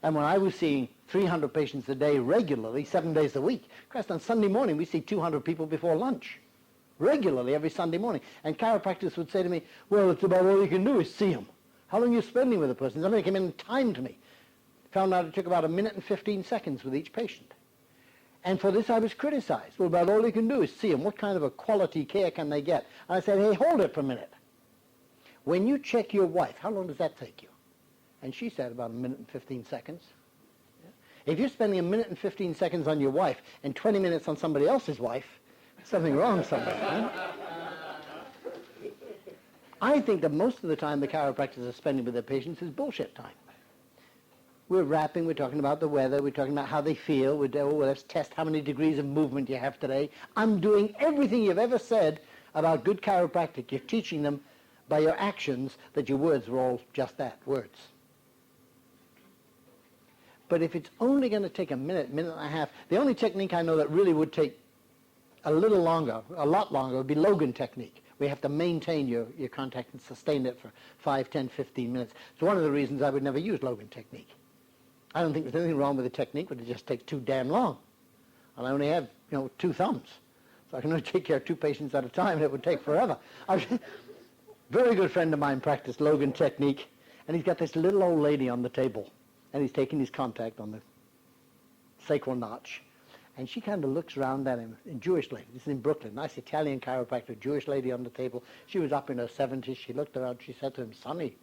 And when I was seeing 300 patients a day regularly, 7 days a week, Christ, on Sunday morning we see 200 people before lunch, regularly every Sunday morning. And chiropractors would say to me, well, it's about all you can do is see them. How long are you spending with a person? Somebody came in and timed me. Found out it took about 1 minute and 15 seconds with each patient. And for this I was criticized. Well, about all you can do is see them. What kind of a quality care can they get? And I said, hey, hold it for a minute. When you check your wife, how long does that take you? And she said about 1 minute and 15 seconds. If you're spending 1 minute and 15 seconds on your wife and 20 minutes on somebody else's wife, there's something wrong somewhere. Right? I think that most of the time the chiropractors are spending with their patients is bullshit time. We're rapping, we're talking about the weather, we're talking about how they feel, let's test how many degrees of movement you have today. I'm doing everything you've ever said about good chiropractic. You're teaching them by your actions that your words are all just that, words. But if it's only going to take a minute, minute and a half, the only technique I know that really would take a little longer, a lot longer, would be Logan technique. We have to maintain your contact and sustain it for 5, 10, 15 minutes. It's one of the reasons I would never use Logan technique. I don't think there's anything wrong with the technique, but it just takes too damn long. And I only have, 2 thumbs. So I can only take care of 2 patients at a time, and it would take forever. Very good friend of mine practiced Logan technique, and he's got this little old lady on the table, and he's taking his contact on the sacral notch. And she kind of looks around at him, a Jewish lady. This is in Brooklyn, nice Italian chiropractor, Jewish lady on the table. She was up in her 70s. She looked around. She said to him, Sonny,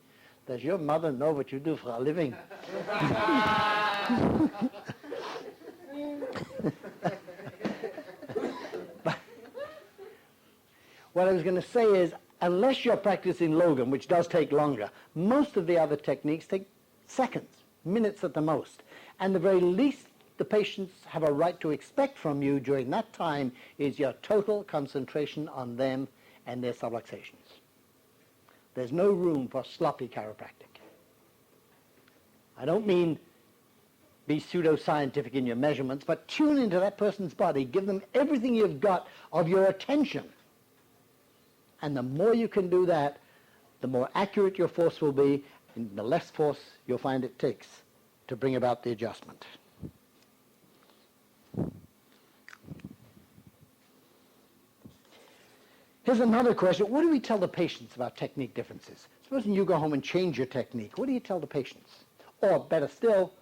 does your mother know what you do for a living? But what I was going to say is, unless you're practicing Logan, which does take longer, most of the other techniques take seconds, minutes at the most. And the very least the patients have a right to expect from you during that time is your total concentration on them and their subluxations. There's no room for sloppy chiropractic. I don't mean be pseudo-scientific in your measurements, but tune into that person's body. Give them everything you've got of your attention. And the more you can do that, the more accurate your force will be, and the less force you'll find it takes to bring about the adjustment. Here's another question. What do we tell the patients about technique differences? Supposing you go home and change your technique. What do you tell the patients? Or better still,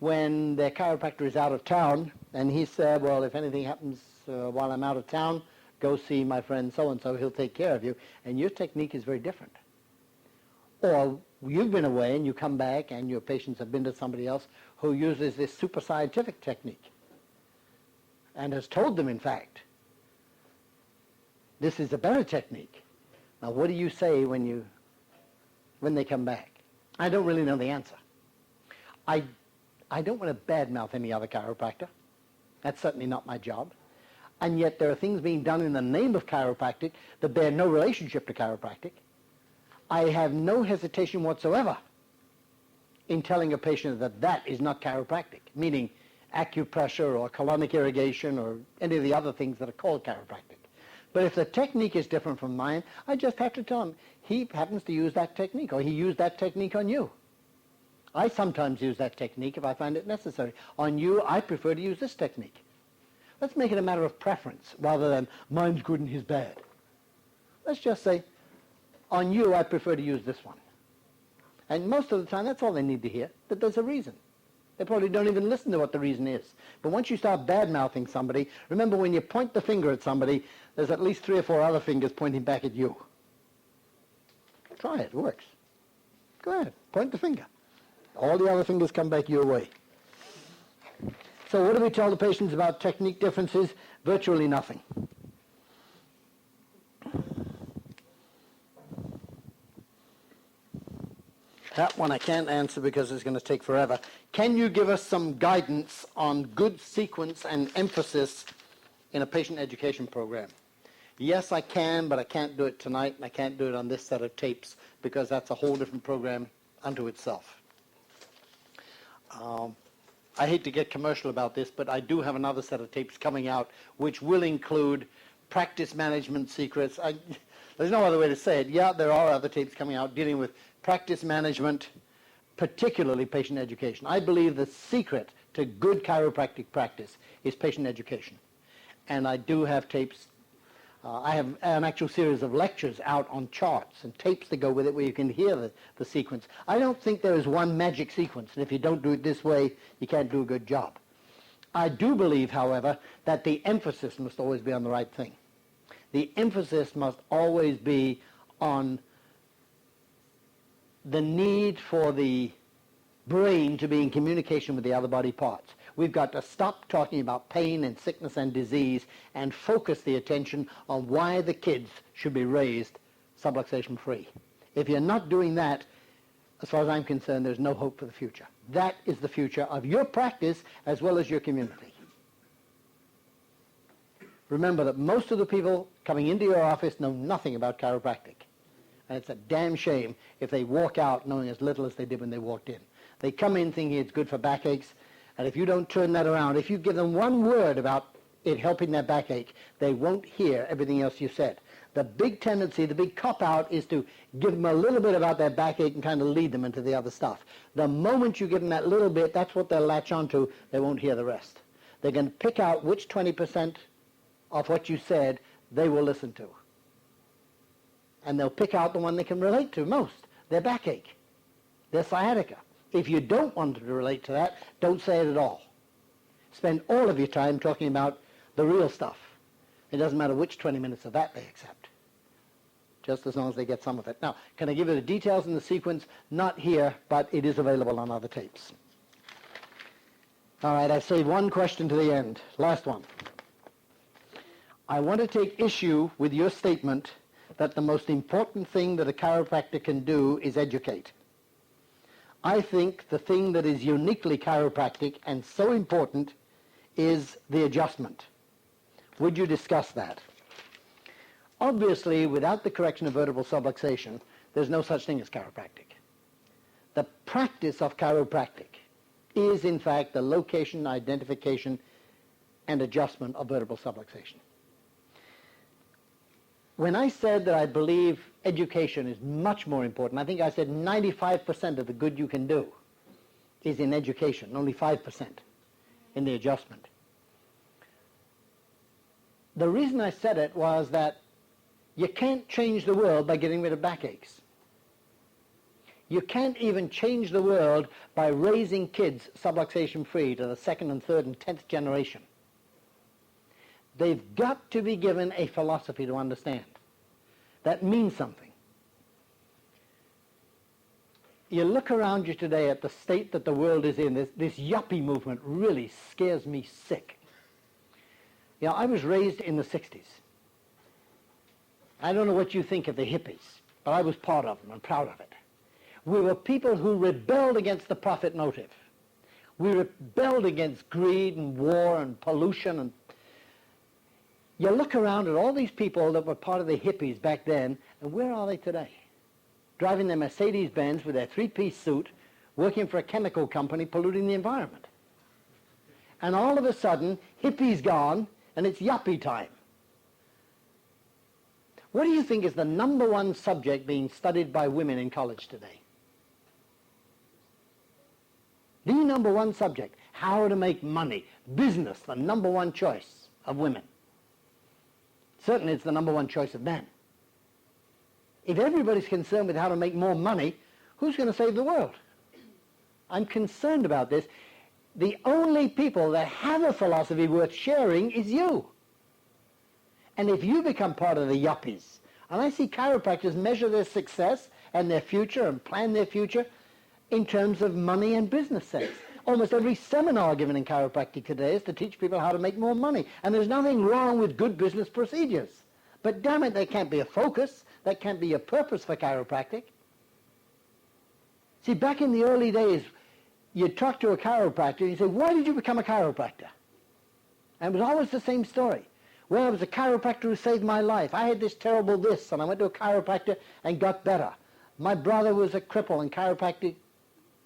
when their chiropractor is out of town and he said, well, if anything happens while I'm out of town, go see my friend so-and-so, he'll take care of you, and your technique is very different. Or you've been away and you come back and your patients have been to somebody else who uses this super scientific technique and has told them, in fact, this is a better technique. Now, what do you say when they come back? I don't really know the answer. I don't want to badmouth any other chiropractor. That's certainly not my job. And yet there are things being done in the name of chiropractic that bear no relationship to chiropractic. I have no hesitation whatsoever in telling a patient that that is not chiropractic, meaning acupressure or colonic irrigation or any of the other things that are called chiropractic. But if the technique is different from mine, I just have to tell him he happens to use that technique, or he used that technique on you. I sometimes use that technique if I find it necessary. On you, I prefer to use this technique. Let's make it a matter of preference rather than mine's good and his bad. Let's just say, on you, I prefer to use this one. And most of the time, that's all they need to hear, that there's a reason. They probably don't even listen to what the reason is. But once you start bad-mouthing somebody, remember when you point the finger at somebody, there's at least 3 or 4 other fingers pointing back at you. Try it. It works. Go ahead. Point the finger. All the other fingers come back your way. So what do we tell the patients about technique differences? Virtually nothing. That one I can't answer because it's going to take forever. Can you give us some guidance on good sequence and emphasis in a patient education program? Yes, I can, but I can't do it tonight, and I can't do it on this set of tapes because that's a whole different program unto itself. I hate to get commercial about this, but I do have another set of tapes coming out which will include practice management secrets. There's no other way to say it. Yeah, there are other tapes coming out dealing with practice management, particularly patient education. I believe the secret to good chiropractic practice is patient education. And I do have tapes. I have an actual series of lectures out on charts and tapes that go with it where you can hear the sequence. I don't think there is one magic sequence, and if you don't do it this way, you can't do a good job. I do believe, however, that the emphasis must always be on the right thing. The emphasis must always be on the need for the brain to be in communication with the other body parts. We've got to stop talking about pain and sickness and disease and focus the attention on why the kids should be raised subluxation free. If you're not doing that, as far as I'm concerned, there's no hope for the future. That is the future of your practice as well as your community. Remember that most of the people coming into your office know nothing about chiropractic. And it's a damn shame if they walk out knowing as little as they did when they walked in. They come in thinking it's good for backaches, and if you don't turn that around, if you give them one word about it helping their backache, they won't hear everything else you said. The big tendency, the big cop-out is to give them a little bit about their backache and kind of lead them into the other stuff. The moment you give them that little bit, that's what they'll latch onto. They won't hear the rest. They're going to pick out which 20% of what you said they will listen to. And they'll pick out the one they can relate to most, their backache, their sciatica. If you don't want them to relate to that, don't say it at all. Spend all of your time talking about the real stuff. It doesn't matter which 20 minutes of that they accept, just as long as they get some of it. Now, can I give you the details in the sequence? Not here, but it is available on other tapes. All right, I've saved one question to the end. Last one. I want to take issue with your statement that the most important thing that a chiropractor can do is educate. I think the thing that is uniquely chiropractic and so important is the adjustment. Would you discuss that? Obviously, without the correction of vertebral subluxation, there's no such thing as chiropractic. The practice of chiropractic is, in fact, the location, identification, and adjustment of vertebral subluxation. When I said that I believe education is much more important, I think I said 95% of the good you can do is in education, only 5% in the adjustment. The reason I said it was that you can't change the world by getting rid of backaches. You can't even change the world by raising kids subluxation free to the second and third and 10th generation. They've got to be given a philosophy to understand. That means something. You look around you today at the state that the world is in, this yuppie movement really scares me sick. You know, I was raised in the 60s. I don't know what you think of the hippies, but I was part of them and proud of it. We were people who rebelled against the profit motive. We rebelled against greed and war and pollution. And you look around at all these people that were part of the hippies back then, and where are they today? Driving their Mercedes-Benz with their three-piece suit, working for a chemical company, polluting the environment. And all of a sudden, hippie's gone, and it's yuppie time. What do you think is the number one subject being studied by women in college today? The number one subject, how to make money. Business, the number one choice of women. Certainly it's the number one choice of men. If everybody's concerned with how to make more money, who's going to save the world? I'm concerned about this. The only people that have a philosophy worth sharing is you. And if you become part of the yuppies, and I see chiropractors measure their success and their future and plan their future in terms of money and business sense. Almost every seminar given in chiropractic today is to teach people how to make more money. And there's nothing wrong with good business procedures. But damn it, that can't be a focus. That can't be a purpose for chiropractic. See, back in the early days, you'd talk to a chiropractor and you'd say, why did you become a chiropractor? And it was always the same story. Well, it was a chiropractor who saved my life. I had this terrible this, and I went to a chiropractor and got better. My brother was a cripple, and chiropractic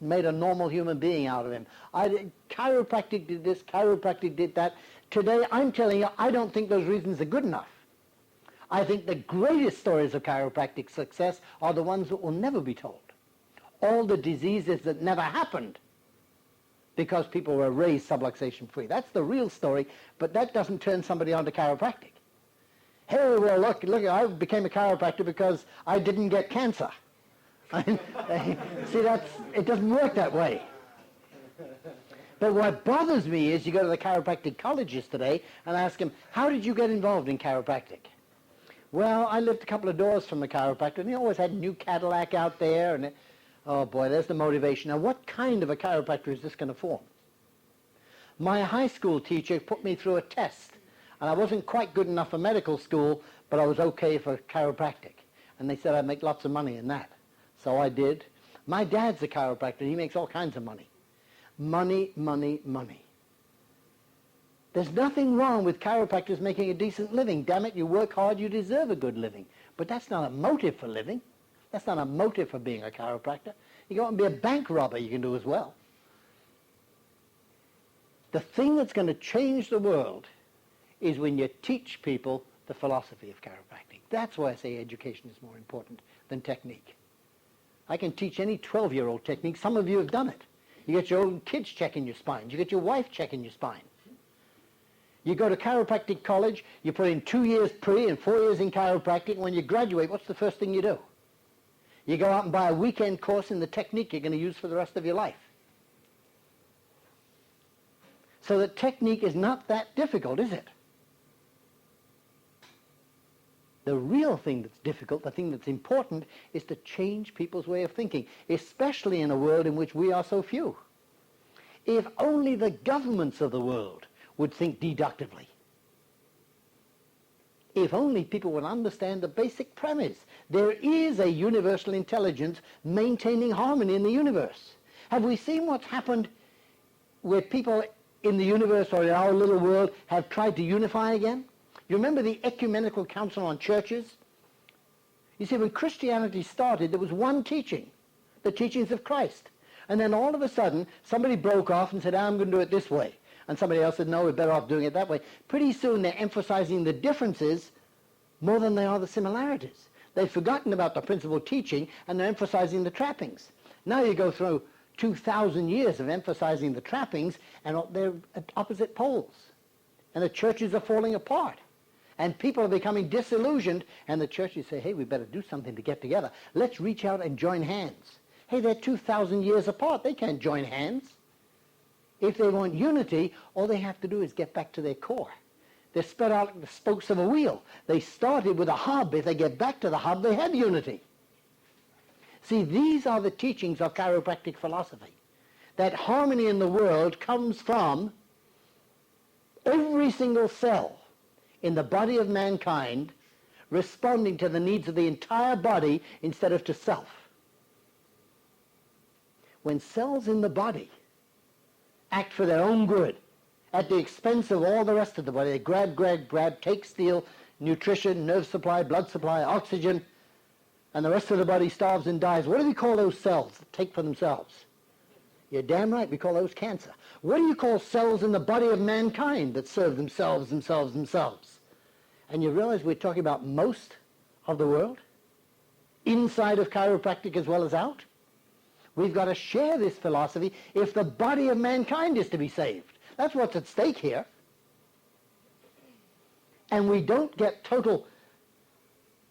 made a normal human being out of him. Chiropractic did this, chiropractic did that. Today, I'm telling you, I don't think those reasons are good enough. I think the greatest stories of chiropractic success are the ones that will never be told. All the diseases that never happened because people were raised subluxation free. That's the real story, but that doesn't turn somebody on to chiropractic. Hey, well, look, I became a chiropractor because I didn't get cancer. See, it doesn't work that way. But what bothers me is you go to the chiropractic colleges today and ask them, how did you get involved in chiropractic? Well, I lived a couple of doors from the chiropractor, and he always had a new Cadillac out there, and oh boy, there's the motivation. Now, what kind of a chiropractor is this going to form? My high school teacher put me through a test, and I wasn't quite good enough for medical school, but I was okay for chiropractic. And they said I'd make lots of money in that. So I did. My dad's a chiropractor. He makes all kinds of money. Money, money, money. There's nothing wrong with chiropractors making a decent living. Damn it, you work hard, you deserve a good living. But that's not a motive for living. That's not a motive for being a chiropractor. You go out and be a bank robber, you can do as well. The thing that's going to change the world is when you teach people the philosophy of chiropractic. That's why I say education is more important than technique. I can teach any 12-year-old technique. Some of you have done it. You get your own kids checking your spine. You get your wife checking your spine. You go to chiropractic college, you put in 2 years pre and 4 years in chiropractic. When you graduate, what's the first thing you do? You go out and buy a weekend course in the technique you're going to use for the rest of your life. So the technique is not that difficult, is it? The real thing that's difficult, the thing that's important, is to change people's way of thinking, especially in a world in which we are so few. If only the governments of the world would think deductively. If only people would understand the basic premise. There is a universal intelligence maintaining harmony in the universe. Have we seen what's happened where people in the universe or in our little world have tried to unify again? You remember the Ecumenical Council on Churches? You see, when Christianity started, there was one teaching, the teachings of Christ. And then all of a sudden, somebody broke off and said, I'm going to do it this way. And somebody else said, no, we're better off doing it that way. Pretty soon they're emphasizing the differences more than they are the similarities. They've forgotten about the principal teaching and they're emphasizing the trappings. Now you go through 2,000 years of emphasizing the trappings and they're at opposite poles. And the churches are falling apart. And people are becoming disillusioned and the churches say, hey, we better do something to get together. Let's reach out and join hands. Hey, they're 2,000 years apart. They can't join hands. If they want unity, all they have to do is get back to their core. They're spread out like the spokes of a wheel. They started with a hub. If they get back to the hub, they have unity. See, these are the teachings of chiropractic philosophy. That harmony in the world comes from every single cell in the body of mankind responding to the needs of the entire body instead of to self. When cells in the body act for their own good at the expense of all the rest of the body, they grab, take, steal, nutrition, nerve supply, blood supply, oxygen, and the rest of the body starves and dies. What do we call those cells that take for themselves? You're damn right, we call those cancer. What do you call cells in the body of mankind that serve themselves? And you realize we're talking about most of the world, inside of chiropractic as well as out. We've got to share this philosophy if the body of mankind is to be saved. That's what's at stake here. And we don't get total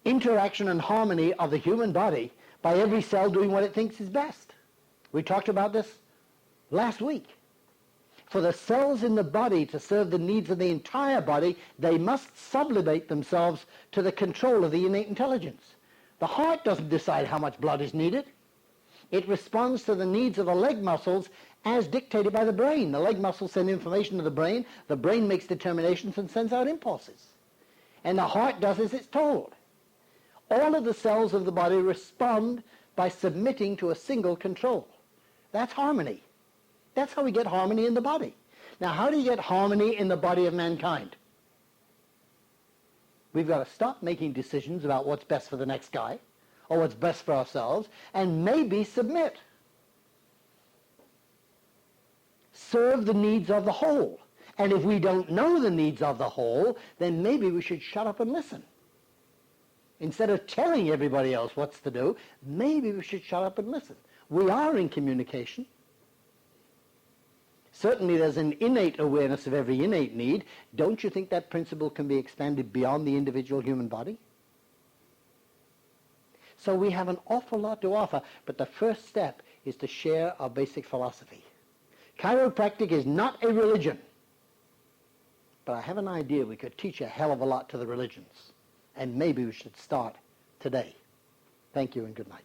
interaction and harmony of the human body by every cell doing what it thinks is best. We talked about this last week. For the cells in the body to serve the needs of the entire body, they must sublimate themselves to the control of the innate intelligence. The heart doesn't decide how much blood is needed. It responds to the needs of the leg muscles as dictated by the brain. The leg muscles send information to the brain makes determinations and sends out impulses. And the heart does as it's told. All of the cells of the body respond by submitting to a single control. That's harmony. That's how we get harmony in the body. Now, how do you get harmony in the body of mankind? We've got to stop making decisions about what's best for the next guy or what's best for ourselves, and maybe submit. Serve the needs of the whole. And if we don't know the needs of the whole, then maybe we should shut up and listen. Instead of telling everybody else what's to do, maybe we should shut up and listen. We are in communication. Certainly there's an innate awareness of every innate need. Don't you think that principle can be expanded beyond the individual human body? So we have an awful lot to offer, but the first step is to share our basic philosophy. Chiropractic is not a religion, but I have an idea we could teach a hell of a lot to the religions, and maybe we should start today. Thank you and good night.